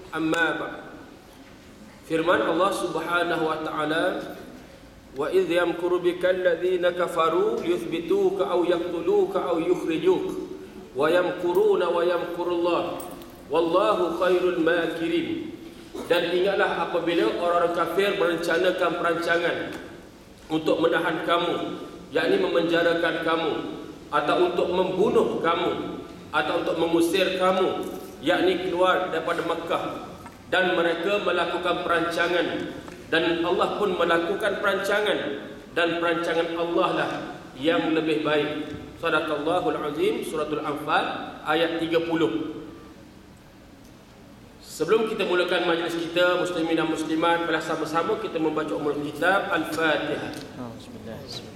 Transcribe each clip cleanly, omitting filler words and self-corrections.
Amma ba'd. Firman Allah Subhanahu wa taala, "Wa idh yamkuru bika alladhina kafaru liyuthbituka aw yaqtuluka aw yukhrijuka wa yamkuruna wa yamkurullah wallahu khairul makirin." Dan ingatlah apabila orang-orang kafir merencanakan perancangan untuk menahan kamu, yakni memenjarakan kamu, atau untuk membunuh kamu, atau untuk mengusir kamu, yakni keluar daripada Makkah. Dan mereka melakukan perancangan, dan Allah pun melakukan perancangan, dan perancangan Allah lah yang lebih baik. Shadaqallahul azim. Suratul Anfal ayat 30. Sebelum kita mulakan majlis kita, muslimin dan muslimat, mari sama-sama kita membaca ummul kitab Al-Fatihah. Bismillahirrahmanirrahim.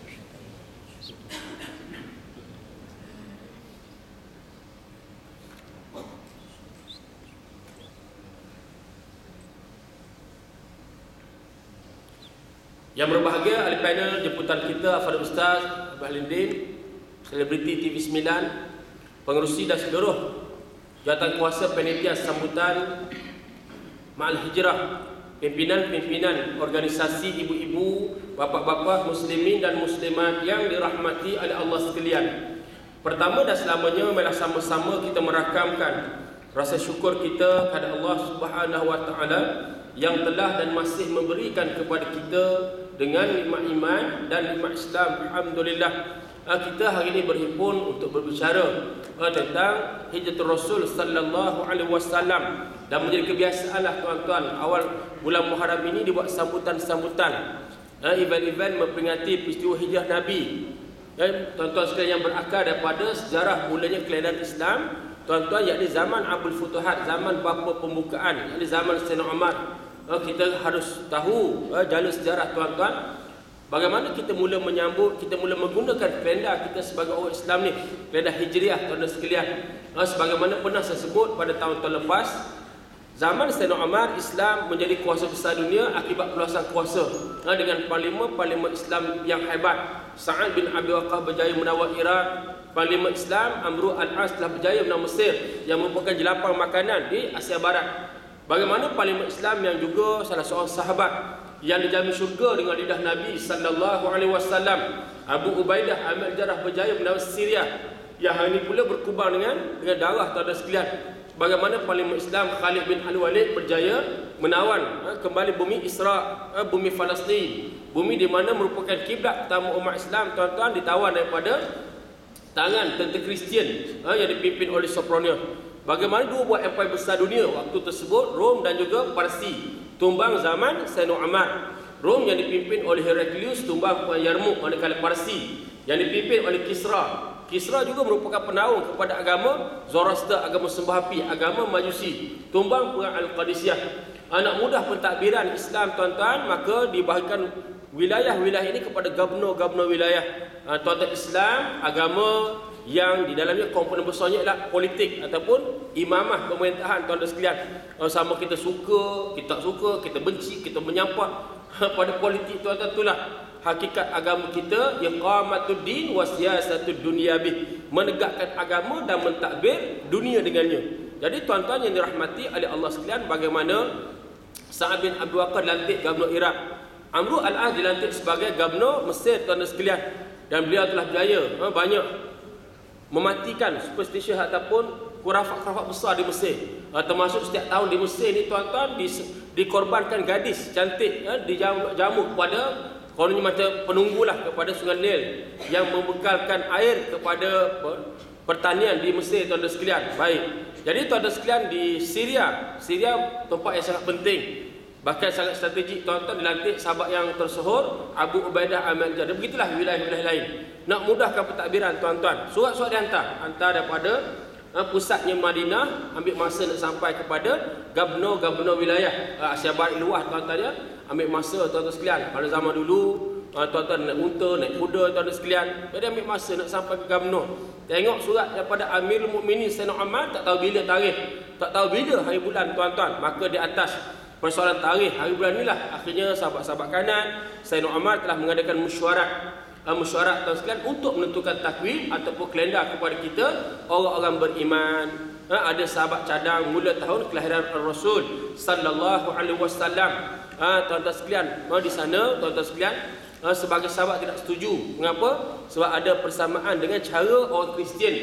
Yang berbahagia ahli panel jemputan kita, Al-Fadhil Ustaz Abdul Halindin, selebriti TV 9, pengerusi dan seluruh jawatan kuasa panitia sambutan Ma'al Hijrah, pimpinan-pimpinan organisasi ibu-ibu, bapak-bapak muslimin dan muslimat yang dirahmati oleh Allah sekalian. Pertama dan selamanya, marilah sama-sama kita merakamkan rasa syukur kita kepada Allah Subhanahu wa taala yang telah dan masih memberikan kepada kita dengan nikmat iman dan nikmat Islam. Alhamdulillah, kita hari ini berhimpun untuk berbicara tentang Hijratul Rasul sallallahu alaihi wasallam. Dan menjadi kebiasaanlah tuan-tuan, awal bulan Muharram ini dibuat sambutan-sambutan, event-event memperingati peristiwa hijrah Nabi. Tuan-tuan sekalian yang berakar daripada sejarah mulanya kelahiran Islam, tuan-tuan, yakni zaman Abul Futuhat, zaman bapa pembukaan, yakni zaman Sayyidina Umar. Kita harus tahu jalur sejarah tuan-tuan, bagaimana kita mula menyambut, kita mula menggunakan kalender kita sebagai orang Islam ni, kalender Hijriah tuan-tuan sekalian. Sebagaimana pernah saya sebut pada tahun-tahun lepas, zaman Sayyidina Umar, Islam menjadi kuasa besar dunia akibat perluasan kuasa dengan parlimen Islam yang hebat. Sa'ad bin Abi Waqqas berjaya menawar Iraq. Parlimen Islam Amru al-As telah berjaya menawar Mesir yang merupakan jelapang makanan di Asia Barat. Bagaimana parlimen Islam yang juga salah seorang sahabat yang dijamin syurga dengan lidah Nabi sallallahu alaihi wasallam, Abu Ubaidah Amir Jarrah berjaya menawar Syria yang hari ini pula berkubang dengan darah tuan-tuan sekalian. Bagaimana parlimen Islam Khalid bin Al-Walid berjaya menawan kembali bumi Isra', bumi Palestin, bumi di mana merupakan kiblat utama umat Islam, tuan-tuan, ditawan daripada tangan tentera Kristian yang dipimpin oleh Sopronia. Bagaimana dua buah empire besar dunia waktu tersebut, Rom dan juga Parsi, tumbang zaman Sayyidina Umar. Rom yang dipimpin oleh Heraklius tumbang Yarmouk, manakala Parsi yang dipimpin oleh Kisra. Kisra juga merupakan penaung kepada agama Zoroaster, agama sembah api, agama Majusi, tumbang perang Al-Qadisiyah. Anak mudah pentadbiran Islam, tuan-tuan, maka dibahagikan wilayah-wilayah ini kepada gubernur-gubernur wilayah. Tuan-tuan, Islam agama yang di dalamnya komponen besarnya adalah politik ataupun imamah pemerintahan, tuan-tuan sekalian. Sama kita suka, kita tak suka, kita benci, kita menyampak pada politik, tuan-tuan, itulah hakikat agama kita, iqamatud din wa siyasatud dunya bih, menegakkan agama dan mentadbir dunia dengannya. Jadi tuan-tuan yang dirahmati oleh Allah sekalian, bagaimana Sa'ad bin Abi Waqqas dilantik gubernur Iraq, Amru al-As dilantik sebagai gubernur Mesir, tuan-tuan sekalian, dan beliau telah berjaya banyak mematikan superstitious ataupun khurafat-khurafat besar di Mesir. Termasuk setiap tahun di Mesir ni, tuan-tuan, dikorbankan gadis cantik, dijamu kepada, kononnya macam penunggulah kepada Sungai Nil yang membekalkan air kepada pertanian di Mesir, tuan-tuan sekalian. Baik. Jadi tuan-tuan sekalian, di Syria tempat yang sangat penting, bahkan sangat strategik, tuan-tuan, dilantik sahabat yang tersohor Abu Ubaidah Amir Jarrah. Begitulah wilayah-wilayah lain. Nak mudahkan pentadbiran, tuan-tuan, surat-surat hantar daripada pusatnya Madinah, ambil masa nak sampai kepada gubernur-gubernur wilayah Asia Barat luas, tuan-tuan, ya. Ambil masa, tuan-tuan sekalian. Pada zaman dulu, tuan-tuan naik unta, naik kuda, tuan-tuan sekalian. Jadi ambil masa nak sampai ke gubernur. Tengok surat daripada Amirul Mukminin Sayyidina Umar, tak tahu bila tarikh, tak tahu bila hari bulan, tuan-tuan. Maka di atas persoalan tarikh hari bulan inilah akhirnya sahabat-sahabat kanan Sayyidina Umar telah mengadakan mesyuarat tuan sekalian untuk menentukan takwim ataupun kalender kepada kita orang-orang beriman, ada sahabat cadang mula tahun kelahiran Rasul sallallahu alaihi wasallam. Tuan-tuan sekalian, di sana tuan-tuan sekalian, sebagai sahabat tidak setuju. Mengapa? Sebab ada persamaan dengan cara orang Kristian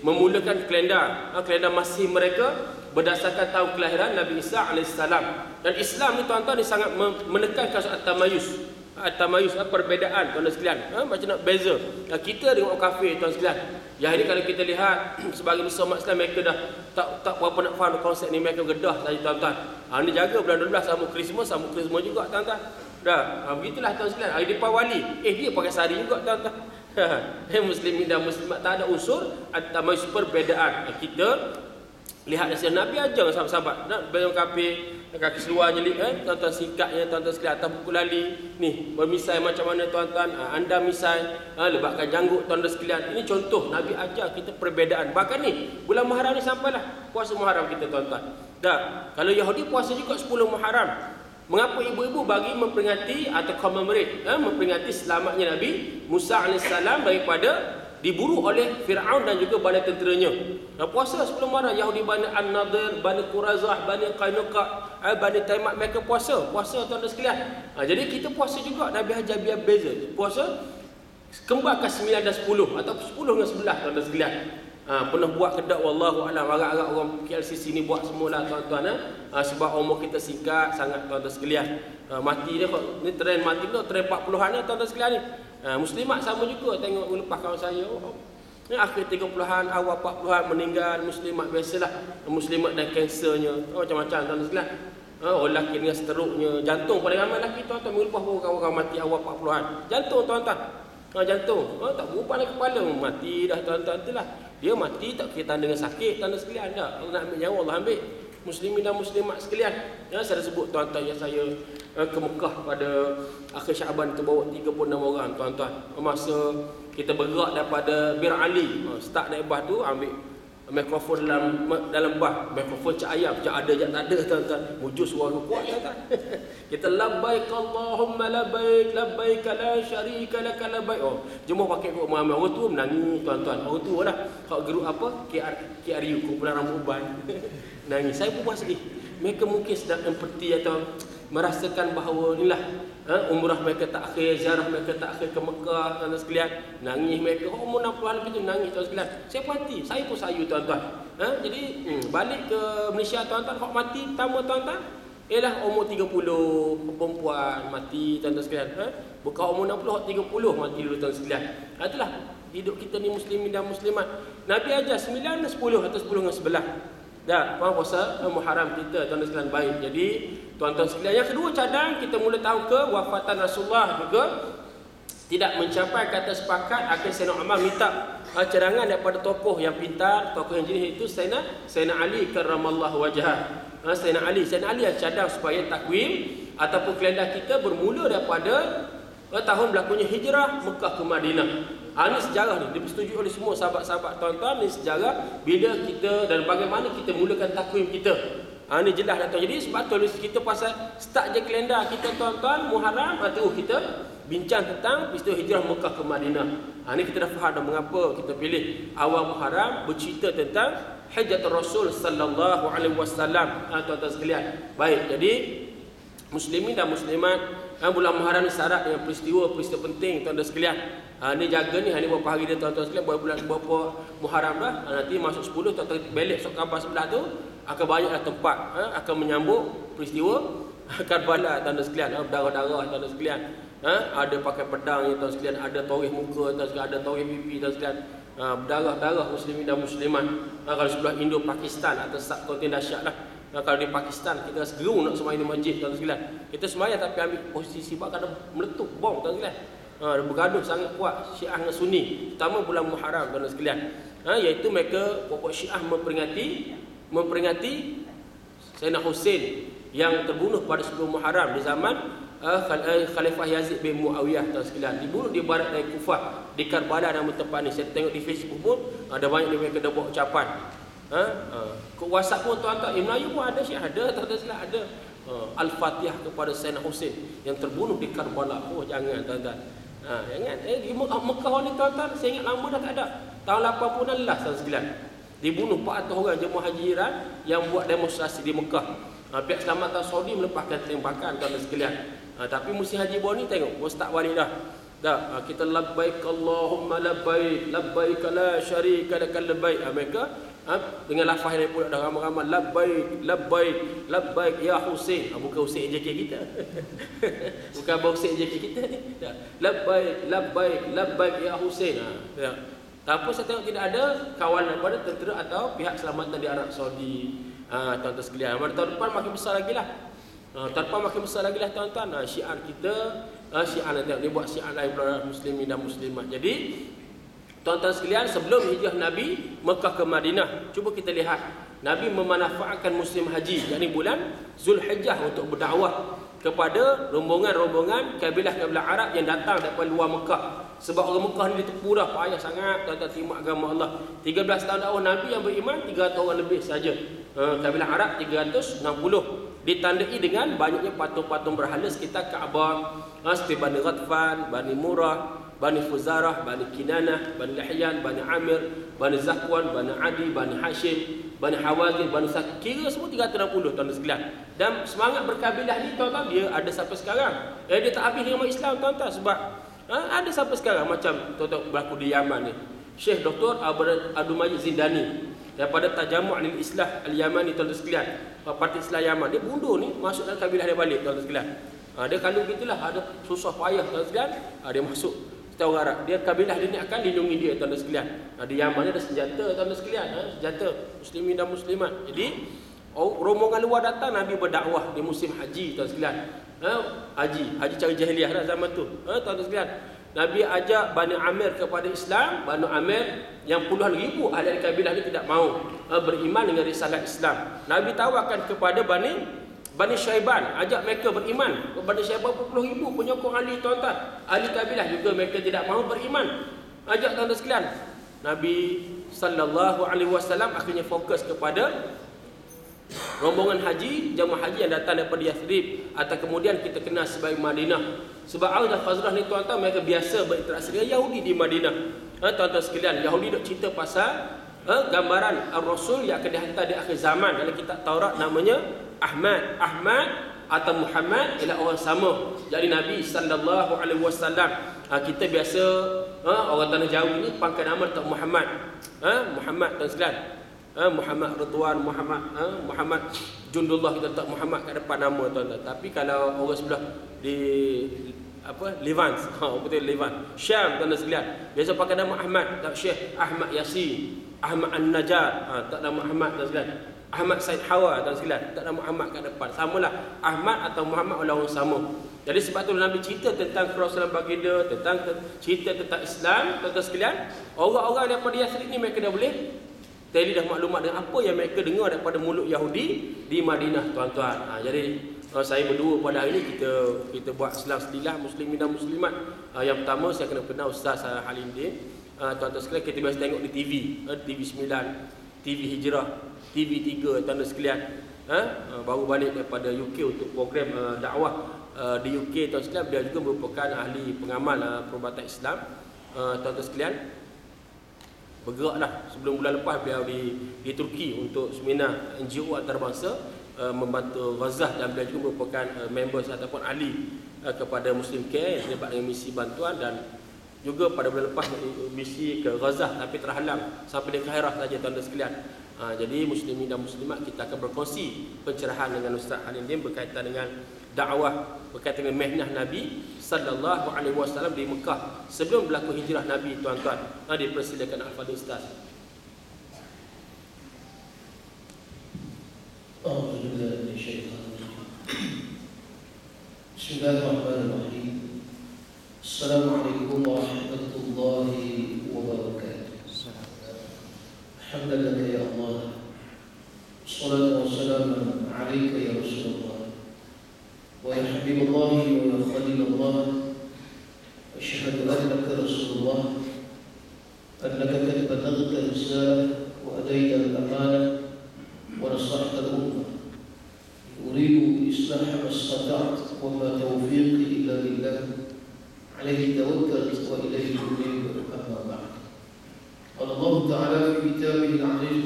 memulakan kalender. Kalender Masih mereka berdasarkan tahun kelahiran Nabi Isa AS. Dan Islam ni tuan-tuan ni sangat menekankan soal tamayus. Tamayus, perbezaan tuan-tuan sekalian. Macam nak beza. Kita dengan orang kafir tuan sekalian. Yang ini kalau kita lihat sebagai Muslim Islam, mereka dah tak berapa nak faham konsep ni, mereka gedah saja tuan-tuan. Ni jaga bulan 12 sama Krismas juga tuan-tuan. Dah, begitulah tuan sekalian. Hari depan wali, dia pakai sari juga tuan-tuan. Muslimin dan muslimat, tak ada unsur tamayus perbezaan. Kita lihat dari Nabi ajar sahabat-sahabat nak bayang kafir, kaki seluar nyelik, tuan-tuan sikatnya tuan-tuan sekalian, atas buku lali ni bermisai macam mana tuan-tuan, anda misai, lebatkan janggut tuan-tuan sekalian. Ini contoh Nabi ajar kita perbezaan. Bahkan ni bulan Muharram ni sampailah puasa Muharram kita tuan-tuan. Dah, kalau Yahudi puasa juga 10 Muharram. Mengapa ibu-ibu bagi memperingati atau commemorate, memperingati selamatnya Nabi Musa AS daripada diburu oleh Fir'aun dan juga bala tenteranya. Puasa 10 Muharram. Yahudi Bani An-Nadir, Bani Qurazah, Bani Qainuqa, Bani Taimat, mereka puasa tuan-tuan sekalian. Jadi kita puasa juga. Nabi ajar biar beza. Puasa kembarkan 9 dan 10 atau 10 dengan 11 tuan-tuan sekalian. Pernah buat kedak, wallahu alam, agak-agak orang KLCC ni buat semualah tuan-tuan. Sebab umur kita singkat sangat tuan-tuan sekalian. Mati dia ni trend mati tu trend 40-an ni tuan-tuan sekalian ni. Muslimat sama juga, tengok lepas kawan saya, akhir 30-an, awal 40-an meninggal. Muslimat biasalah, muslimat dan kansernya, macam-macam tuan-tuan sekalian. Orang lelaki dengan stroke-nya, jantung paling ramai lelaki tuan-tuan, minggu lepas baru kawan mati awal 40-an. Jantung tuan-tuan, jantung, tak berubah lagi kepala, mati dah tuan-tuan. Itulah, dia mati tak kira tanda dengan sakit tuan-tuan sekalian dah. Allah nak ambil nyawa, Allah ambil. Muslimin dan muslimat sekalian, saya dah sebut tuan-tuan yang saya ke Mekah pada akhir Syaban tu bawa 36 orang tuan-tuan. Masa kita bergerak daripada Bir Ali, start naik bas tu, ambil mikrofon dalam bas, mikrofon cak ayam, cak ada cak tak ada tuan-tuan. Mujur suara kuat tuan-tuan. Kita labbaik Allahumma labbaik, labbaik la syarika lak labbaik. Jemaah pakai kok Muhammad. Orang tua menangis tuan-tuan. Orang tua lah. Hak geruk apa? KRU, kumpulan rambut uban. Nangis. Saya pun puas mereka mungkin sedang empati atau merasakan bahawa inilah umrah mereka tak akhir, ziarah mereka tak akhir ke Mekah tuan-tuan sekalian. Nangis mereka, umur 60-an lebih tu nangis tuan sekalian. Saya pun hati, saya pun sayu tuan-tuan. Jadi balik ke Malaysia tuan-tuan, hak mati pertama tuan-tuan ialah umur 30 perempuan mati tuan-tuan sekalian. Bukan umur 60, hak 30 mati dulu tuan sekalian. Itulah hidup kita ni muslimin dan muslimat. Nabi ajar 9 dan 10 atau 10 dengan 11. Dah, puasa Muharram kita tuan-tuan sekalian baik. Jadi tuan-tuan sekalian, yang kedua cadang kita mula tahu ke wafatan Rasulullah juga tidak mencapai kata sepakat. Akhir Sayyidina Umar minta cadangan daripada tokoh yang pintar, tokoh yang jenis itu Sayyidina Ali karramallahu wajhah. Sayyidina Ali yang cadang supaya takwim ataupun kalender kita bermula daripada tahun berlakunya hijrah Mekah ke Madinah. Ini sejarah ni dipersetujui oleh semua sahabat-sahabat tuan-tuan. Ini sejarah bila kita dan bagaimana kita mulakan takwim kita. Ini jelas dah tuan. Jadi sebab tulis kita pasal start je kalender kita tuan-tuan Muharram, kita bincang tentang peristiwa hijrah Mekah ke Madinah. Ini kita dah faham dah mengapa kita pilih awal Muharram bercerita tentang Hajjatul Rasul sallallahu alaihi wasallam. Tuan-tuan sekalian. Baik, jadi muslimin dan muslimat, bulan Muharram ni syarat dengan peristiwa-peristiwa penting tuan-tuan sekalian. Ni jaga ni, hari berapa hari dia tuan-tuan sekalian, bulan berapa Muharram dah. Nanti masuk 10 tuan-tuan belik sok kabar sebelah tu akan banyaklah tempat akan menyambut peristiwa Karbala tuan-tuan sekalian. Berdarah-darah tuan-tuan sekalian. Ada pakai pedang tuan-tuan sekalian, ada torih muka tuan-tuan sekalian, ada torih pipi tuan-tuan sekalian. Berdarah-darah muslimin dan muslimat. Kalau sebelah Indo-Pakistan atau kontinent dahsyat lah. Kalau di Pakistan kita segeru nak sembahyang di masjid tuan-tuan sekalian. Kita sembahyang tapi ambil posisi sebab kadang meletup bom tuan-tuan sekalian. Bergaduh sangat kuat Syiah dengan Sunni, terutama bulan Muharram tuan-tuan sekalian. Iaitu mereka pokok Syiah memperingati Sayyidina Husain yang terbunuh pada 10 Muharram di zaman Khalifah Yazid bin Muawiyah tuan sekalian. Dibunuh di barat dari Kufah, di Karbala nama tempat ni. Saya tengok di Facebook pun ada banyak mereka dah buat ucapan. WhatsApp pun tuan-tuan, Melayu pun ada, Syiah ada, tuan-tuan sekalian ada. Al-Fatihah kepada Sayyidina Husain yang terbunuh di Karbala. Jangan tuan-tuan. Jangan. Di Mekah ni tuan-tuan, saya ingat lama dah tak ada. Tahun 80-an lah tuan sekalian. Dibunuh 400 orang jemaah haji Iran yang buat demonstrasi di Mekah. Pihak Selamatan Saudi melepaskan tembakan tuan-tuan sekalian. Tapi musim haji baru ni tengok, start balik dah. Kita labbaik Allahumma labbaik, labbaik la syarika lakal labbaik. Mereka dengan lafaz yang pula dah ramai-ramai labbaik, labbaik, labbaik ya Husain. Bukan Husain JK kita. Bukan abang Husain JK kita ni. Labbaik, labbaik, labbaik ya Husain. Tapi saya tengok tidak ada kawan daripada tentera atau pihak selamatan di Arab Saudi. Tuan-tuan sekalian, tahun depan makin besar lagi lah. Tahun depan makin besar lagi lah tuan-tuan. Syiar kita, syiar nanti dia buat syiar lain pula muslimin dan muslimat. Jadi tuan-tuan sekalian, sebelum hijrah Nabi Mekah ke Madinah, cuba kita lihat Nabi memanfaatkan musim haji, yakni bulan Zulhijjah, untuk berdakwah kepada rombongan-rombongan kabilah-kabilah Arab yang datang daripada luar Mekah. Sebab orang Mekah ni ditepu dah, payah sangat tuan-tuan terima agama Allah. 13 tahun dakwah Nabi yang beriman 300 orang lebih saja. Kabilah Arab 360, ditandai dengan banyaknya patung-patung berhala sekitar Kaabah, seperti Bani Ghatfan, Bani Murrah, Bani Fuzarah, Bani Kinanah, Bani Lahyan, Bani Amir, Bani Zakwan, Bani Adi, Bani Hashim, Bani Hawazin, Bani Sak, kira semua 360 tuan-tuan sekalian. Dan semangat berkabilah ni tuan-tuan dia ada sampai sekarang. Dia tak habis dengan Islam tuan-tuan, sebab ada sampai sekarang. Macam tuan-tuan berlaku di Yaman ni, Syekh Dr. Abdul Majid Zindani daripada Tajamu' al-Islah al-Yamani tuan-tuan sekalian, Parti Islam Yaman, dia bundur ni masuk dalam kabilah dia balik tuan-tuan sekalian. Dia kalau gitulah, ada susah payah tuan-tuan sekalian, dia masuk. Kita orang Arab, dia kabilah dia ni akan lindungi dia tuan-tuan sekalian. Di Yaman ni ada senjata tuan-tuan sekalian, senjata muslimin dan muslimat. Jadi rombongan luar datang, Nabi berdakwah di musim haji tuan-tuan sekalian. Haji cara jahiliah lah zaman tu. Tuan-tuan sekalian, Nabi ajak Bani Amir kepada Islam. Bani Amir yang puluhan ribu ahli kabilah ni tidak mau beriman dengan risalah Islam. Nabi tawarkan kepada Bani Syaiban, ajak mereka beriman. Bani Syaiban berpuluh ribu penyokong Ali tuan-tuan. Ahli kabilah juga mereka tidak mahu beriman. Ajak tuan-tuan sekalian. Nabi sallallahu alaihi wasallam akhirnya fokus kepada rombongan haji, jemaah haji yang datang daripada Yathrib atau kemudian kita kenal sebagai Madinah. Sebab Aus dan Khazraj ni tuan-tuan, mereka biasa berinteraksi dengan Yahudi di Madinah. Tuan-tuan sekalian, Yahudi duk cerita pasal gambaran Ar-Rasul yang akan dihantar di akhir zaman. Dalam kitab Taurat namanya Ahmad atau Muhammad ialah orang sama. Jadi Nabi sallallahu alaihi wasallam, kita biasa orang tanah Jawa ni pangkat nama tak Muhammad. Muhammad tuan sekalian. Muhammad Ridwan, Muhammad Jundullah, kita tak Muhammad kat depan nama tuan-tuan. Tapi kalau orang sebelah di Levant, betul Levant, Syam tuan-tuan sekalian, biasa pakai nama Ahmad, tak Syekh Ahmad Yasin, Ahmad An-Najjar, tak nama Ahmad tuan sekalian. Ahmad Said Hawa tuan sekalian, tak nama Ahmad kat depan. Samalah Ahmad atau Muhammad orang sama. Jadi sebab tu Nabi cerita tentang Rasulullah baginda, cerita tentang Islam tuan-tuan sekalian. Orang-orang daripada Yathrib ni mereka dah boleh tadi dah maklumat dengan apa yang mereka dengar daripada mulut Yahudi di Madinah tuan-tuan. Jadi saya berdua pada hari ini kita buat selang sedilah muslimin dan muslimat. Yang pertama saya kena kenal Ustaz Halindin. Tuan-tuan sekalian, kita biasa tengok di TV, TV 9, TV Hijrah, TV 3 tuan-tuan sekalian. Baru balik daripada UK untuk program dakwah di UK tuan-tuan sekalian. Dia juga merupakan ahli pengamal perubatan Islam. Tuan-tuan sekalian, bergeraklah sebelum bulan lepas beliau di Turki untuk seminar NGO antarabangsa membantu Gaza, dan beliau juga merupakan members ataupun ahli kepada Muslim Care yang terlibat dengan misi bantuan, dan juga pada bulan lepas misi ke Gaza tapi terhalang sampai di Kairah saja tuan-tuan sekalian. Jadi muslimin dan muslimat, kita akan berkongsi pencerahan dengan Ustaz Halindin berkaitan dengan dakwah, berkaitan dengan mihnah Nabi sallallahu alaihi wasallam di Mekah sebelum berlaku hijrah Nabi tuan-tuan. Dipersilakan Al-Fadhil Ustaz. Bismillahirrahmanirrahim. Assalamualaikum warahmatullahi wabarakatuh. Alhamdulillah ya Allah. Wassalatu wassalamu alayka ya Rasulullah. Wa ya Habibullah wa ya Khalilullah. Asyhadu annaka Rasulullah. Annaka qad ballaghta risalah wa adayta al-amanah wa nasahta al-ummah. Uridu islaha ma istata'tu wa ma tawfiqi illa billah. Alayhi tawakkaltu wa ilayhi unib. Amma ba'd. قال الله تعالى في كتابه العزيز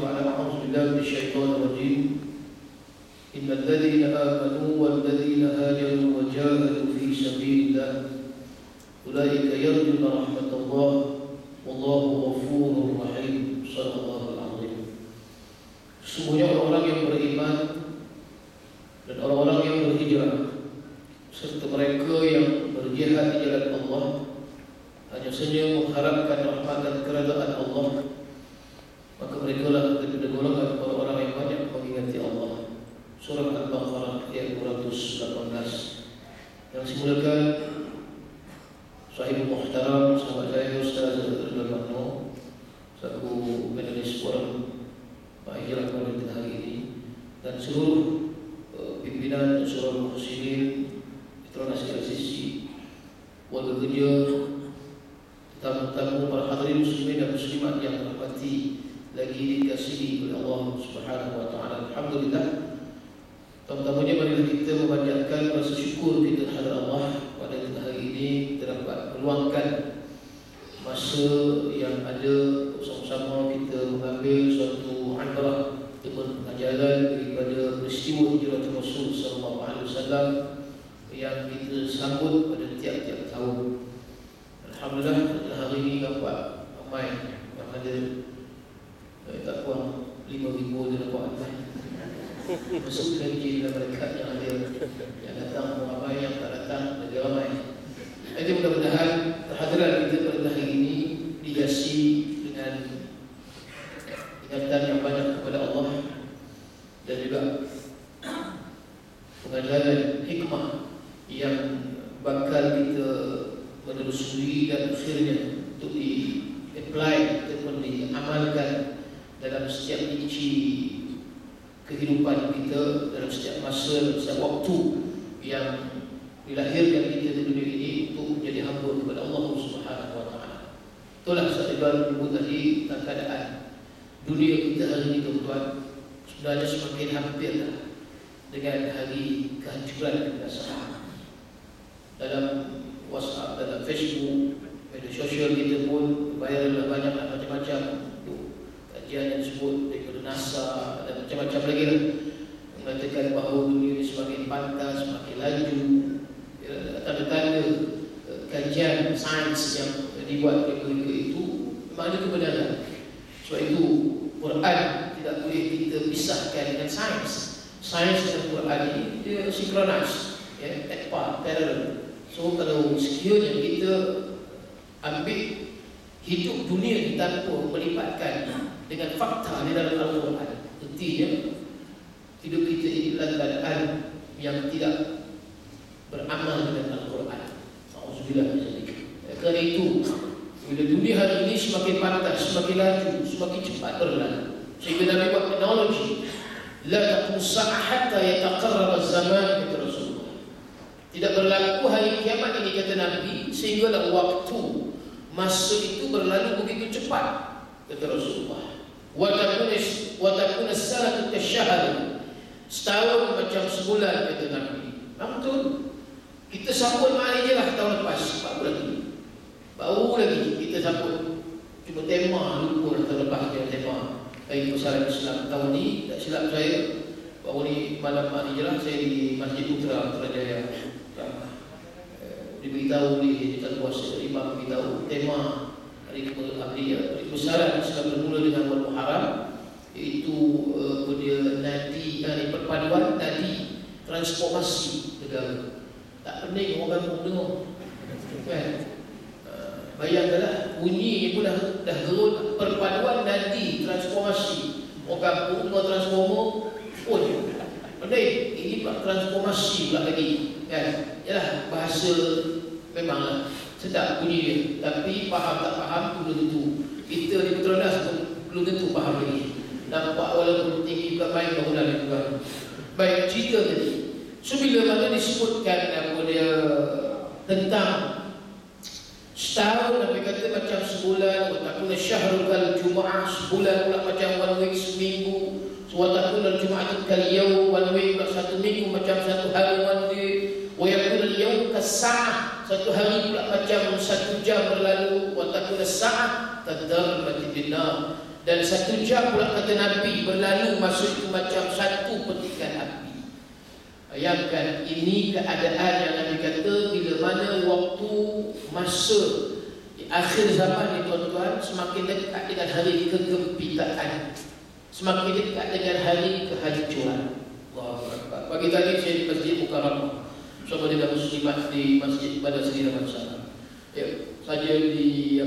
الرجيم إن الذين آمنوا والذين هاجروا وجاهدوا في سبيل الله أولئك يرجون رحمة الله والله غفور رحيم. صدق الله العظيم. Sesungguhnya orang-orang yang beriman dan orang-orang yang berhijrah serta mereka yang berjihad di jalan Allah hanya saja mengharapkan rahmat dan keredaan Allah, maka mereka lah daripada golongan orang-orang yang banyak mengingati Allah. Surah Al-Baqarah ayat 218. Yang simulakan Sahibul Muhtaram, sahabat saya Ustaz Ridwan Makno, selaku penulis forum Hijrah pada hari ini, dan seluruh pimpinan Surah Muhsinin, Petronas LCC, warga kerja, tamu-tamu, para hadirin muslimin dan muslimat yang dirahmati lagi dikasihi oleh Allah Subhanahu wa taala. Alhamdulillah. Tamu-tamunya marilah kita memanjatkan rasa syukur kita kepada Allah pada hari ini kita dapat meluangkan masa yang ada bersama-sama kita mengambil suatu ibrah ataupun pengajaran daripada peristiwa hijrah Rasul sallallahu alaihi wasallam yang kita sambut pada tiap-tiap tahun. Alhamdulillah hari ini dapat ramai yang ada tak kurang 5,000 dia dapat ramai. Masuk lagi dalam mereka yang ada yang datang ramai, yang tak datang lagi ramai. Jadi mudah-mudahan kehadiran kita pada hari ini dihiasi dengan ingatan yang banyak kepada Allah dan juga pengajaran hikmah yang bakal kita menelusuri dan akhirnya untuk di-apply ataupun diamalkan dalam setiap inci kehidupan kita, dalam setiap masa, dalam setiap waktu yang dilahirkan kita di dunia ini untuk menjadi hamba kepada Allah Subhanahu wa taala. Itulah saya menyebut tadi tentang keadaan dunia kita hari ini, tuan-tuan, sebenarnya semakin hampir dengan hari kehancuran kebinasaan. Dalam WhatsApp, dalam Facebook, media sosial kita pun viral banyak macam-macam kajian yang disebut daripada NASA dan macam-macam lagi lah, mengatakan bahawa dunia ini semakin pantas, semakin laju. Tanda-tanda kajian sains yang dibuat oleh mereka itu memang ada kebenaran. Sebab itu Quran tidak boleh kita pisahkan dengan sains. Sains dan Quran ini dia sinkronis, ya, parallel. So kalau sekiranya kita ambil hidup dunia ini tanpa melibatkan dengan fakta di dalam Al-Quran, artinya hidup kita ini dalam keadaan yang tidak beramal dengan Al-Quran. Auzubillah min dzalik. Kerana itu, bila dunia hari ini semakin pantas, semakin laju, semakin cepat berlalu, sehingga Nabi buat teknologi, la taqum sa'ah hatta yataqarrab az-zaman, kata Rasulullah. Tidak berlaku hari kiamat ini, kata Nabi, sehinggalah waktu masa itu berlalu begitu cepat, kata Rasulullah. Wa takuna as-sanatu kasyahr, setahun macam sebulan, kata Nabi. Betul. Kita sambut mari je lah tahun lepas, baru lagi kita sambut. Cuma tema lupa lah tahun lepas dia tema bagi persalinan Islam. Tahun ni tak silap saya, baru ni malam hari je lah saya di Masjid Putra Putrajaya, diberitahu di Tuan Kuasa Imam beritahu tema hari persalinan Islam bermula dengan bulan Muharram, iaitu dia nadi, perpaduan nadi transformasi negara. Tak pening orang pun dengar, kan? Bayangkanlah bunyi pun dah gerut, perpaduan nadi transformasi. Orang pun dengar transformer pun pening. Ini transformasi pula lagi, kan? Yalah, bahasa memanglah sedap bunyi dia, tapi faham tak faham tu belum tentu. Kita di Petronas tu belum tentu faham lagi. Nampak walaupun tinggi bukan main bangunan yang baru. Baik, cerita tadi. So bila mana disebutkan apa dia tentang setahun, Nabi kata macam sebulan, wa takuna syahrul kal jumu'ah, sebulan pula macam one week, seminggu. Wa takuna jumu'ah kal yawm, one week pula satu minggu macam satu hari, one day. Wa yakuna al-yawm kas-sa'ah, satu hari pula macam satu jam berlalu. Wa takuna as-sa'ah kadarbatin dinar, Dan 1 jam pula kata Nabi berlalu masa itu macam 1 petikan api. Bayangkan, ini keadaan yang Nabi kata bila mana waktu masa di akhir zaman ni tuan-tuan semakin dekat dengan hari kegempitaan, semakin dekat dengan hari kehancuran. Allahu Akbar. Pagi tadi saya di Masjid Mukarramah bersama dengan muslimat di Masjid Bandar Seri Damansara. Ya, saja di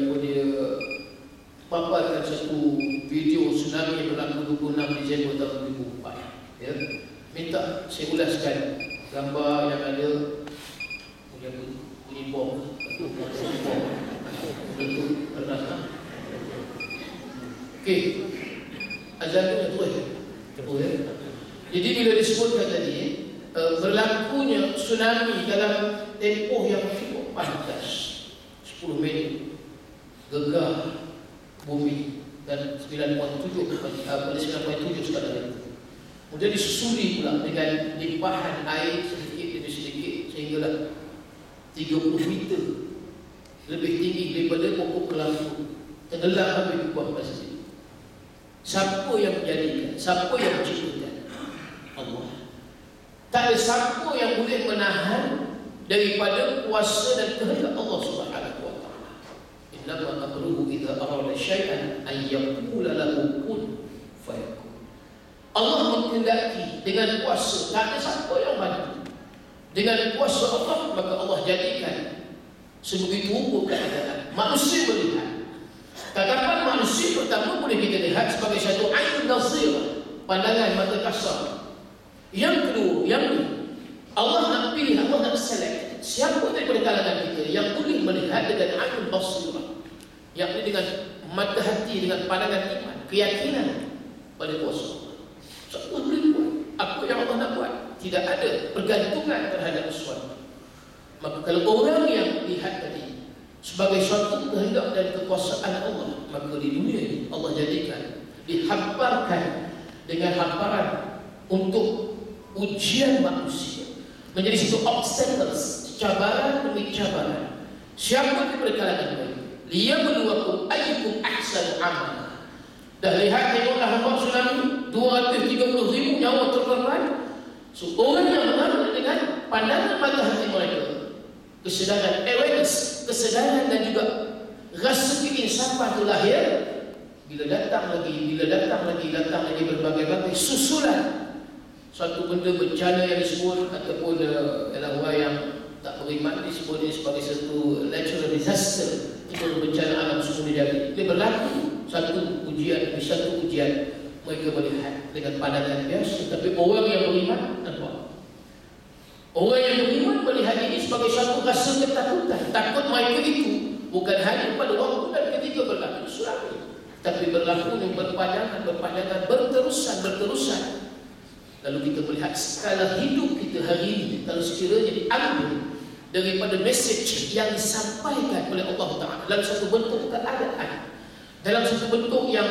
paparkan satu video tsunami yang berlaku 26 Disember tahun 2004. Ya, minta saya ulaskan gambar yang ada bunyi bom, bentuk pernah. Okey, azan tu ya. Jadi bila disebutkan tadi berlakunya tsunami dalam tempoh yang cukup pantas 10 minit, gegar bumi dan 9.7 sekarang itu. Kemudian disusuli pula dengan limpahan air sedikit demi sedikit sehinggalah 30 meter lebih tinggi daripada pokok kelapa tenggelam habis di bawah pasir. Siapa yang menjadikan? Siapa yang menciptakan? Allah. Tak ada siapa yang boleh menahan daripada kuasa dan kehendak Allah Subhanahu wa taala. Innama amruhu idza arada syai'an an yaqula lahu kun fayakun. Allah menghendaki dengan kuasa, tak ada siapa yang bantu. Dengan kuasa Allah maka Allah jadikan sebegitu rupa keadaan. Manusia melihat. Tatapan manusia pertama boleh kita lihat sebagai satu ain nazir, pandangan mata kasar. Yang kedua, yang Allah nak pilih, Allah nak select siapa daripada kalangan kita yang boleh melihat dengan ain basirah, yakni dengan mata hati, dengan pandangan iman, keyakinan pada kuasa Allah. Siapa boleh buat apa yang Allah nak buat? Tidak ada pergantungan terhadap sesuatu. Maka kalau orang yang lihat tadi sebagai suatu kehendak dan kekuasaan Allah, maka di dunia ini Allah jadikan, dihamparkan dengan hamparan untuk ujian manusia, menjadi satu obstacles, cabaran demi cabaran. Siapa daripada kalangan mereka? Liyabluwakum ayyukum ahsanu amala. Dah lihat, tengoklah hamba tsunami, 230,000 nyawa terkorban. So orang yang mengalir dengan pandangan mata hati mereka, kesedaran, awareness, kesedaran dan juga rasa keinsafan itu lahir. Bila datang lagi berbagai-bagai susulan suatu benda bencana yang disebut ataupun dalam orang yang tak beriman disebut ini sebagai satu natural disaster, itu bencana alam semua jadi. Dia berlaku satu ujian demi satu ujian, mereka melihat dengan pandangan biasa. Tapi orang yang beriman nampak. Orang yang beriman melihat ini sebagai satu rasa ketakutan. Takut mereka itu bukan hanya pada waktu dan ketika berlaku tsunami, tapi berlaku yang berpanjangan, berterusan. Lalu kita melihat skala hidup kita hari ini, kalau sekiranya diambil daripada message yang disampaikan oleh Allah Ta'ala dalam satu bentuk keadaan, dalam satu bentuk yang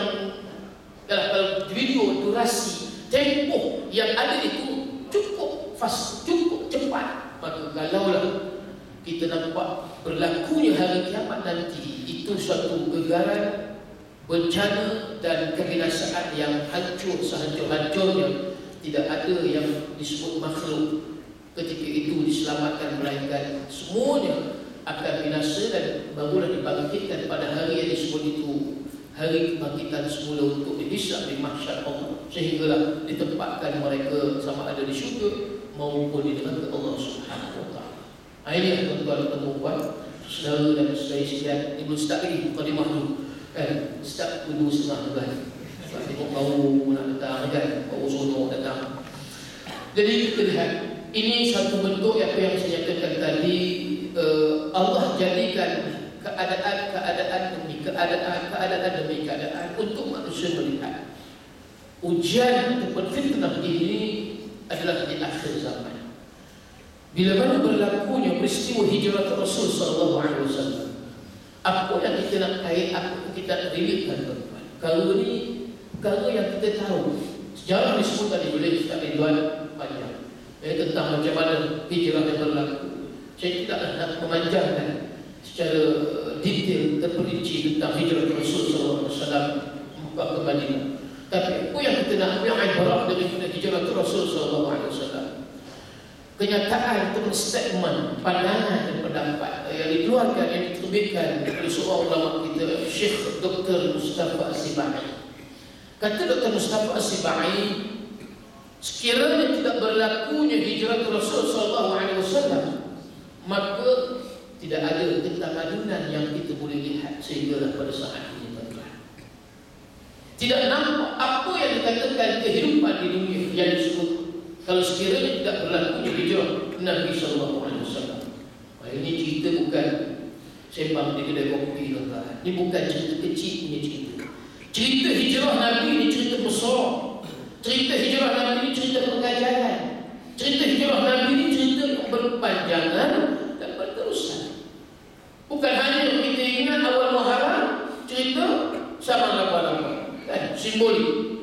dalam video durasi, tempoh yang ada itu cukup fast, cukup cepat, maka kalaulah kita nampak berlakunya hari kiamat nanti, itu suatu gegaran, bencana dan kebinasaan yang hancur sehancur-hancurnya. Tidak ada yang disebut makhluk ketika itu diselamatkan, melainkan semuanya akan binasa dan barulah dibangkitkan pada hari yang disebut itu hari kebangkitan semula untuk dihisab di mahsyar Allah, sehinggalah ditempatkan mereka sama ada di syurga maupun di neraka Allah Subhanahu wa taala. Ini yang tuan-tuan dan puan, saudara dan saudari sekalian, ini belum start lagi mukadimah dulu kan, start dulu setengah bulan. Tengok bau nak datang kan, bau sonok datang. Jadi kita lihat ini satu bentuk apa yang saya nyatakan tadi, Allah jadikan keadaan demi keadaan untuk manusia melihat ujian ataupun fitnah ini adalah di akhir zaman. Bila mana berlakunya peristiwa hijrah Rasul sallallahu alaihi wasallam, apa yang kita nak kait, apa yang kita nak relate-kan tuan-tuan? Kalau ini perkara yang kita tahu, sejarah disebut tadi boleh Ustaz Ridwan panjang tentang macam mana hijrah yang berlaku. Saya tidak nak memanjangkan secara detail terperinci tentang hijrah Rasul SAW buka ke Madinah. Tapi apa yang kita nak ambil ibarat daripada hijrah Rasul sallallahu alaihi wasallam? Kenyataan atau statement, pandangan dan pendapat yang dikeluarkan, yang diterbitkan oleh seorang ulama kita, Syekh Dr. Mustafa As-Sibai. Kata Dr. Mustafa As-Sibai, sekiranya tidak berlakunya hijrah Rasul sallallahu alaihi wasallam, maka tidak ada ketamadunan yang kita boleh lihat sehinggalah pada saat ini. Tidak nampak apa yang dikatakan kehidupan di dunia yang disebut kalau sekiranya tidak berlakunya hijrah Nabi sallallahu alaihi wasallam. Ini cerita bukan sembang di kedai kopi, tuan-tuan. Ini bukan cerita kecil punya cerita. Cerita hijrah Nabi ini cerita besar. Cerita hijrah Nabi ini cerita pengajaran. Cerita hijrah Nabi ini cerita yang berpanjangan dan berterusan. Bukan hanya kita ingat awal Muharram, cerita sama laba-laba. Kan? Simbol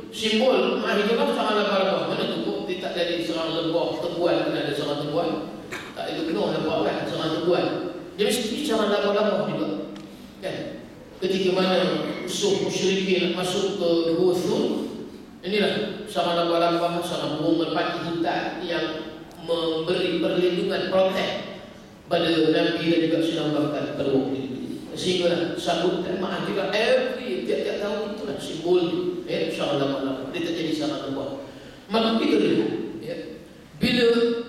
hijrah sama laba-laba. Mana tu kok dia tak jadi serang lebah, tebuan, kena ada serang tebuan. Tak ada penuh lebah kan, serang tebuan. Dia mesti serang laba-laba juga. Kan? Ketika mana musuh musyrikin masuk ke Gua Thur, inilah sama laba-laba, sama burung merpati hutan yang memberi perlindungan, protek pada Nabi dan juga Sayyidina Abu Bakar pada waktu itu. Sehingga sambutan ma'ajilah tiap-tiap tahun itulah simbol sama laba-laba. Dia tak jadi sama laba. Maka kita lihat bila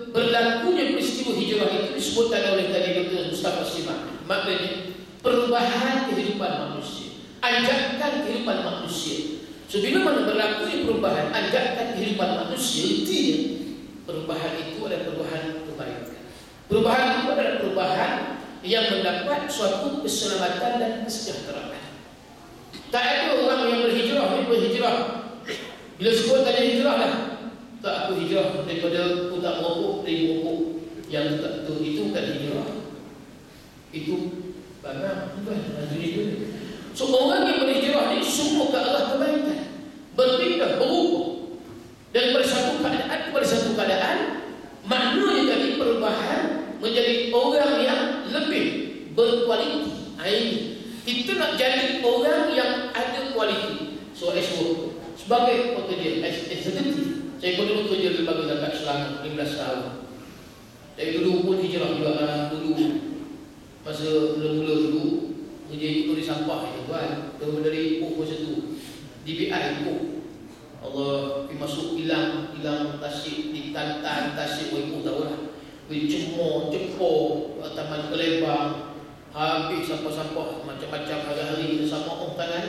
berlakunya peristiwa hijrah itu disebutkan oleh tadi Dr. Mustafa As-Sibai, maknanya perubahan kehidupan manusia, anjakan kehidupan manusia. So bila mana berlakunya perubahan, anjakan kehidupan manusia, artinya perubahan itu adalah perubahan kebaikan. Perubahan itu adalah perubahan yang mendapat suatu keselamatan dan kesejahteraan. Tak ada orang yang berhijrah. Bila sebut tadi hijrah lah, tak aku hijrah daripada aku tak merokok, dari merokok yang tak betul, itu bukan hijrah. Itu bangang, bukan itu. So orang yang berhijrah ni semua ke arah kebaikan, berpindah, berubah daripada satu keadaan kepada satu keadaan. Maknanya tadi perubahan menjadi orang yang lebih berkualiti. Ini kita nak jadi orang yang ada kualiti. So as work, sebagai pekerja, as executive, saya pun dulu kerja di lembaga zakat selama 15 tahun. Dari dulu pun hijrah juga lah. Dulu masa mula-mula dulu kerja ikut dari sampah itu kan, dari Ipoh masa tu DBI Ipoh. Allah pergi masuk hilang Tasik, di Tantan, Tasik, Ipoh tahu lah. Cemor, Jepur, Taman Kelembang, habis sampah-sampah macam-macam hari-hari kita sama orang tangan.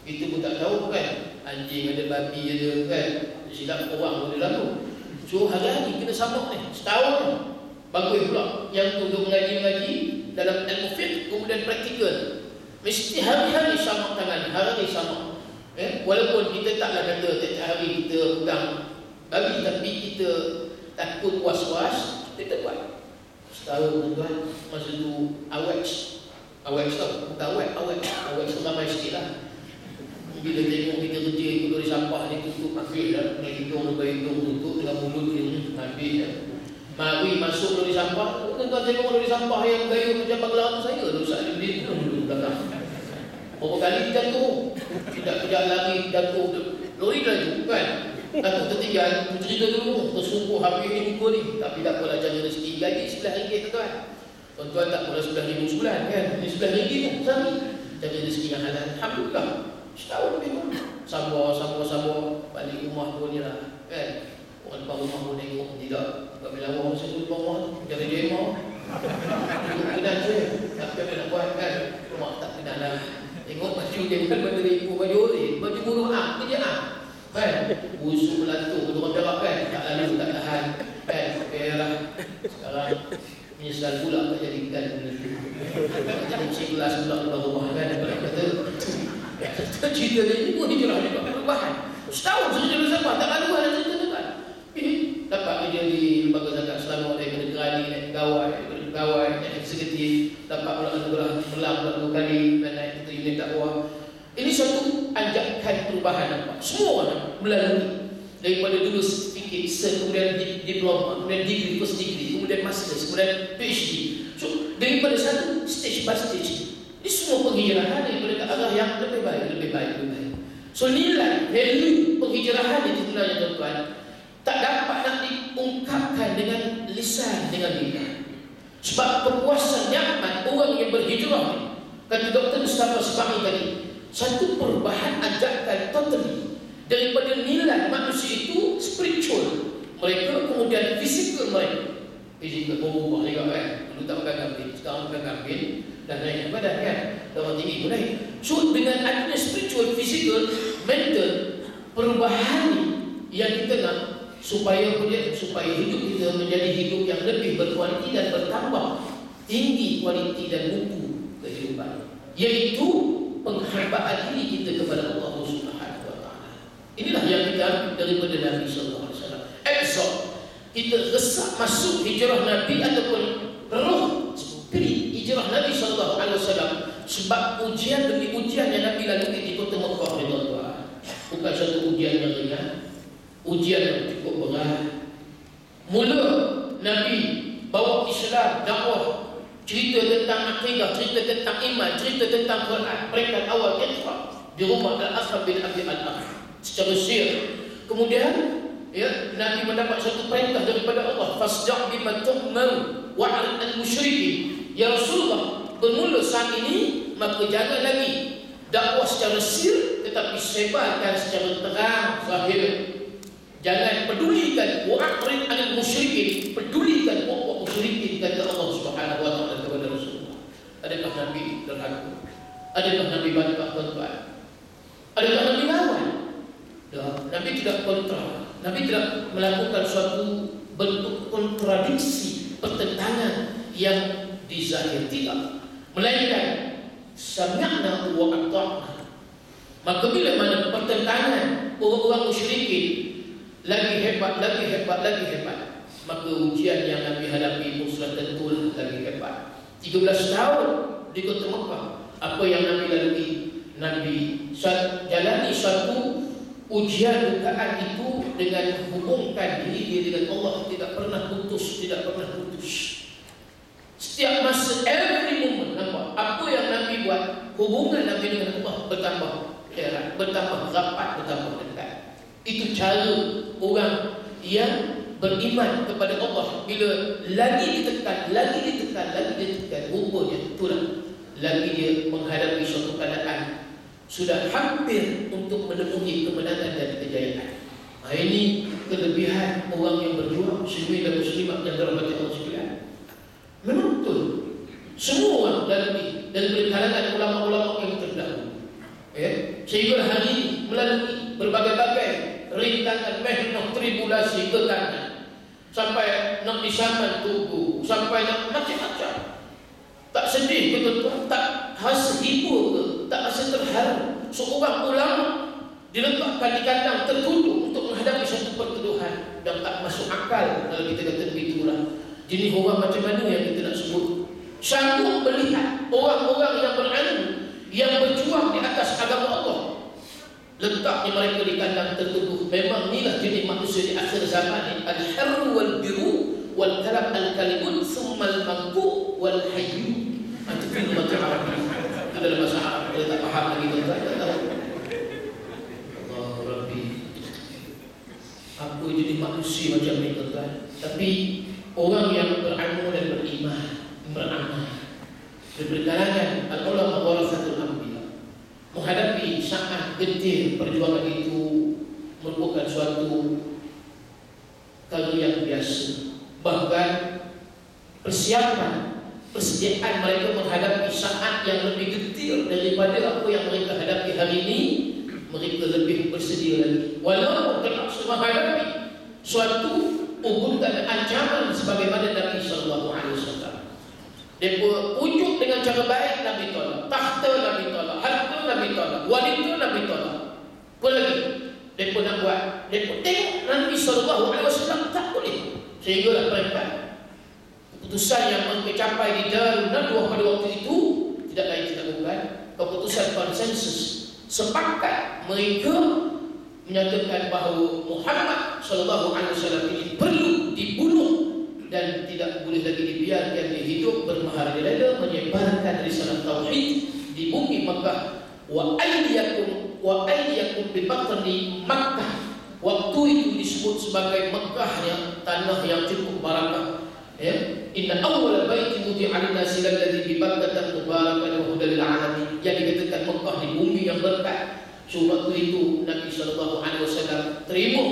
Itu pun tak tahu kan, anjing ada, babi ada kan, silap orang boleh lalu. So hari-hari kena sama ni, setahun ni. Bagus pula yang tu untuk mengaji-mengaji dalam ilmu fiqh, kemudian praktikal. Mesti hari-hari sama tangan, hari-hari sama. Walaupun kita taklah kata tiap hari kita pegang babi, tapi kita takut was-was, kita buat. Setahun tuan, masa tu awet tau, bukan awet tu ramai sikit lah. Bila tengok kita kerja ikut dari sampah ni, tutup habis dah, dengan hidung tutup, dengan mulut ni habis dah. Mari masuk dari sampah, tuan tengok dari sampah yang gaya macam panggilan saya, dosa dia berdiri dulu belakang. Berapa kali jatuh, tidak kejap lagi jatuh, lori laju kan. Takut tertinggal, cerita dulu, tersungguh habis ni muka ni. Tapi tak apalah, jaga rezeki, gaji RM11 tuan-tuan. Tuan-tuan tak apalah RM11 sebulan kan, ni RM11 tu sehari. Jaga rezeki yang halal, alhamdulillah. Setahun lebih pun sabar, balik rumah pun ni lah kan. Orang depan rumah pun tengok, tidak bila orang masa tu depan rumah, jaga jemah kenal je, tapi apa nak buat kan, rumah tak kenal lah. Tengok baju dia bukan baju ibu, baju oren, baju buruh kerjaan kan, busuk melantuk, orang perak kan, tak lalu, tak tahan kan, perah. Sekarang menyesal pula tak jadikan jadi cik kelas pula depan rumah kan. Kata cerita ni pun hijrah juga, perubahan. Setahun saja dulu sampai, tak lalu ada cerita tu kan. Ini dapat kerja di lembaga zakat selama daripada gerani, naik pegawai, naik eksekutif, dapat pula anugerah melang 2 kali dan naik ke unit dakwah. Ini satu anjakan perubahan nampak. Semua orang melalui daripada dulu sertifikat, kemudian diploma, kemudian degree, first degree, kemudian master, kemudian PhD. So daripada satu stage by stage, ini semua penghijrahan daripada ke arah yang lebih baik. So nilai, value penghijrahan itu sebenarnya tuan-tuan tak dapat nak diungkapkan dengan lisan, dengan lidah. Sebab kepuasan nyaman orang yang berhijrah ni, kata Dr. Mustafa Sebami tadi, satu perubahan ajakan totally daripada nilai manusia itu spiritual mereka, kemudian fizikal mereka. Fizikal berubah juga kan. Dulu tak makan kambing, sekarang makan kambing dan naik badan kan, darah tinggi pun naik. So dengan adanya spiritual, fizikal, mental, perubahan yang kita nak supaya hidup kita menjadi hidup yang lebih berkualiti dan bertambah tinggi kualiti dan mutu kehidupan, iaitu penghambaan diri kita kepada Allah Subhanahu wa taala. Inilah yang kita ambil daripada Nabi sallallahu alaihi wasallam. Exo kita resap masuk hijrah Nabi ataupun roh spirit hijrah Nabi sallallahu alaihi wasallam, sebab ujian demi ujian yang Nabi lalui di kota Mekah ni tuan-tuan, bukan satu ujian yang ringan, ujian yang cukup berat. Mula Nabi bawa Islam, dakwah, cerita tentang akidah, cerita tentang iman, cerita tentang Quran. Mereka awal ikhra di rumah Al-Asfar bin Abi Al-Akh secara sir. Kemudian Nabi mendapat satu perintah daripada Allah, fasda' bima tu'mar wa'rid al-musyrikin. Ya Rasulullah, bermula saat ini maka jangan lagi dakwah secara sir, tetapi sebarkan secara terang zahir. Jangan pedulikan wa'rid al-musyrikin, pedulikan pokok musyrikin, kata Allah Subhanahu wa taala kepada Rasulullah. Adakah Nabi terharu? Adakah Nabi bantah tuan-tuan? Adakah Nabi lawan? Nabi tidak kontra. Nabi tidak melakukan suatu bentuk kontradiksi, pertentangan yang dizahir, tidak, melainkan sami'na wa ata'na. Maka bila mana pertentangan orang-orang musyrikin lagi hebat, maka ujian yang Nabi hadapi pun sudah tentu lagi hebat. 13 tahun di kota Mekah, apa yang Nabi lalui, Nabi jalani suatu ujian dugaan itu dengan hubungkan diri dia dengan Allah, tidak pernah putus. Setiap masa, every moment, nampak apa yang Nabi buat, hubungan Nabi dengan Allah bertambah erat, bertambah rapat, bertambah dekat. Itu cara orang yang beriman kepada Allah. Bila lagi ditekan, rupanya itulah lagi dia menghadapi suatu keadaan sudah hampir untuk menemui kemenangan dan kejayaan. Ini kelebihan orang yang berjuang, muslimin dan muslimat yang dirahmati Allah sekalian. Memang betul, semua orang dari kalangan ulama-ulama yang terdahulu, sehingga hari ini melalui berbagai-bagai rintangan, mehnah, tribulasi, tekanan, sampai nak disaman tubuh, sampai nak macam-macam. Tak sedih ke tuan-tuan? Tak rasa hibur ke? Tak rasa terharu? Seorang ulama diletakkan di kandang tertuduh untuk menghadapi satu pertuduhan yang tak masuk akal. Kalau kita kata begitulah, jenis orang macam mana yang kita nak sebut? Sanggup melihat orang-orang yang berilmu, yang berjuang di atas agama Allah, letaknya mereka di kandang tertuduh. Memang inilah jenis manusia di akhir zaman ini. Al-harru wal-biru wal-kalam al-kalimun summal mangku wal-hayyu. Itu film macam Arab. Itu dalam bahasa Arab. Kita tak faham lagi, tuan-tuan, tak tahu. Allah Rabbi, apa jadi manusia macam ni, tuan-tuan? Tapi orang yang berilmu dan beriman, beramal, berkalangan al-ulama warasatul anbiya, menghadapi saat getir perjuangan itu merupakan suatu kali yang biasa. Bahkan persediaan mereka menghadapi saat yang lebih getir daripada apa yang mereka hadapi hari ini, mereka lebih bersedia lagi. Walaupun terpaksa menghadapi suatu ugutan ancaman sebagaimana Nabi sallallahu alaihi wasallam. Mereka ujuk dengan cara baik, Nabi tolak. Takhta Nabi tolak, harta Nabi tolak, wanita Nabi tolak. Apa lagi mereka nak buat? Mereka tengok Nabi sallallahu alaihi wasallam tak boleh. Sehinggalah mereka keputusan yang mereka capai di Darun Nadwah pada waktu itu tidak lain tidak bukan keputusan konsensus, sepakat mereka menyatakan bahawa Muhammad sallallahu alaihi wasallam ini perlu dibunuh dan tidak boleh lagi dibiarkan dia hidup bermaharajalela menyebarkan risalah tauhid di bumi Makkah. Wa ayyakum wa ayyakum bi batni Makkah. Waktu itu disebut sebagai Mekkahnya, tanah yang cukup barakah. Ya, inna awwala baiti wudi'a lin-nasi alladhi bi Bakkah mubarakan wa hudan lil alamin. Yang dikatakan Mekkah di bumi yang berkat. So waktu itu Nabi sallallahu alaihi wasallam terima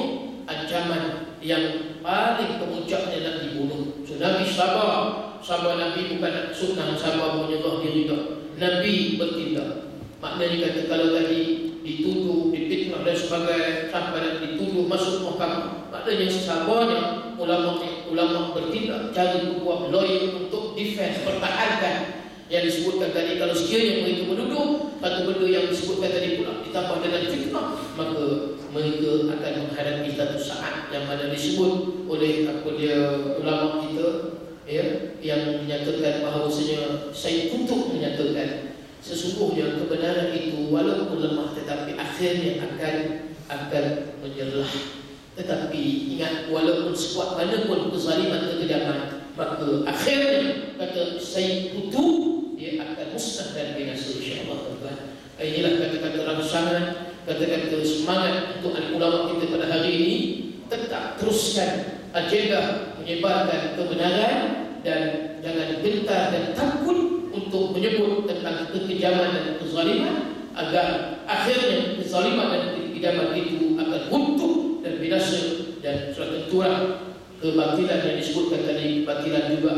ancaman yang paling kemuncaknya nak dibunuh. So Nabi sabar. Sabar Nabi bukan sunnah sabar menyerah diri dah. Nabi bertindak. Maknanya kata kalau tadi dituduh, difitnah dan sebagainya sampai dituduh masuk mahkamah, maknanya sabarnya ulama bertindak, cari buat lawyer untuk defense, pertahankan yang disebutkan tadi. Kalau sekiranya mereka menuduh satu benda yang disebutkan tadi pula ditambah dengan fitnah, maka mereka akan menghadapi satu saat yang mana disebut oleh ulama kita, ya, yang menyatakan bahawasanya saya tutup menyatakan sesungguhnya kebenaran itu walaupun lemah tetapi akhirnya akan menyerah. Tetapi ingat, walaupun sekuat mana pun kezaliman kekejaman, maka akhirnya kata Sayyid Kutu dia akan musnah dan binasa insya-Allah. Inilah kata-kata rangsangan, kata-kata semangat untuk ulama kita pada hari ini. Tetap teruskan agenda menyebarkan kebenaran dan jangan gentar dan takut untuk menyebut tentang kekejaman dan kezaliman, agar akhirnya kezaliman dan kekejaman itu akan runtuh dan binasa, dan suatu tentulah kebatilan yang disebutkan tadi, kebatilan juga